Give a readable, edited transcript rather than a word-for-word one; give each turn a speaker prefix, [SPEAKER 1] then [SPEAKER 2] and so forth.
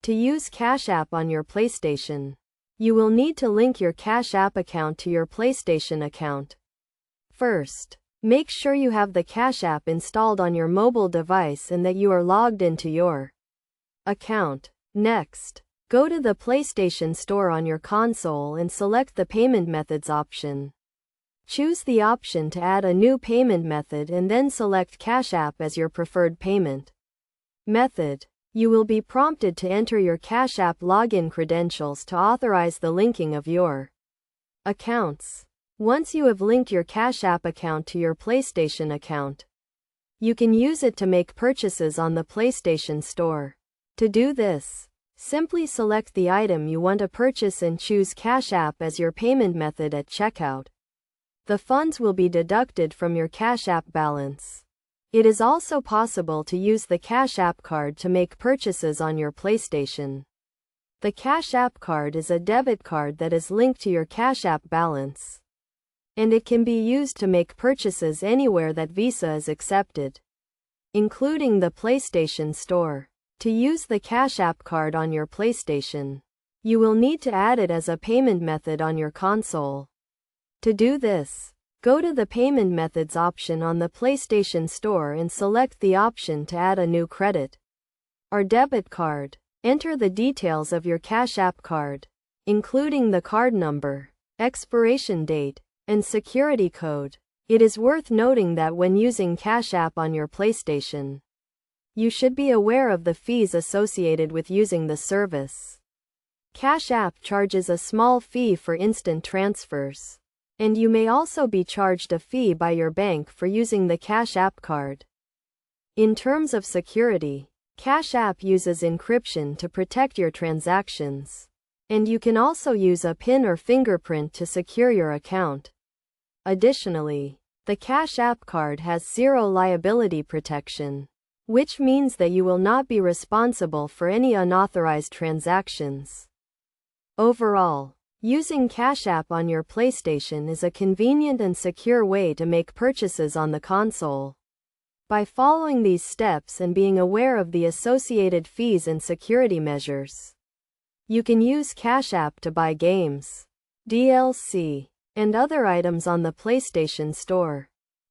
[SPEAKER 1] To use Cash App on your PlayStation, you will need to link your Cash App account to your PlayStation account. First, make sure you have the Cash App installed on your mobile device and that you are logged into your account. Next, go to the PlayStation Store on your console and select the Payment Methods option. Choose the option to add a new payment method and then select Cash App as your preferred payment method. You will be prompted to enter your Cash App login credentials to authorize the linking of your accounts. Once you have linked your Cash App account to your PlayStation account, you can use it to make purchases on the PlayStation Store. To do this, simply select the item you want to purchase and choose Cash App as your payment method at checkout. The funds will be deducted from your Cash App balance. It is also possible to use the Cash App card to make purchases on your PlayStation. The Cash App card is a debit card that is linked to your Cash App balance, and it can be used to make purchases anywhere that Visa is accepted, including the PlayStation Store. To use the Cash App card on your PlayStation, you will need to add it as a payment method on your console. To do this, go to the Payment Methods option on the PlayStation Store and select the option to add a new credit or debit card. Enter the details of your Cash App card, including the card number, expiration date, and security code. It is worth noting that when using Cash App on your PlayStation, you should be aware of the fees associated with using the service. Cash App charges a small fee for instant transfers, and you may also be charged a fee by your bank for using the Cash App card. In terms of security, Cash App uses encryption to protect your transactions, and you can also use a PIN or fingerprint to secure your account. Additionally, the Cash App card has zero liability protection, which means that you will not be responsible for any unauthorized transactions. Overall, using Cash App on your PlayStation is a convenient and secure way to make purchases on the console. By following these steps and being aware of the associated fees and security measures, you can use Cash App to buy games, DLC, and other items on the PlayStation Store.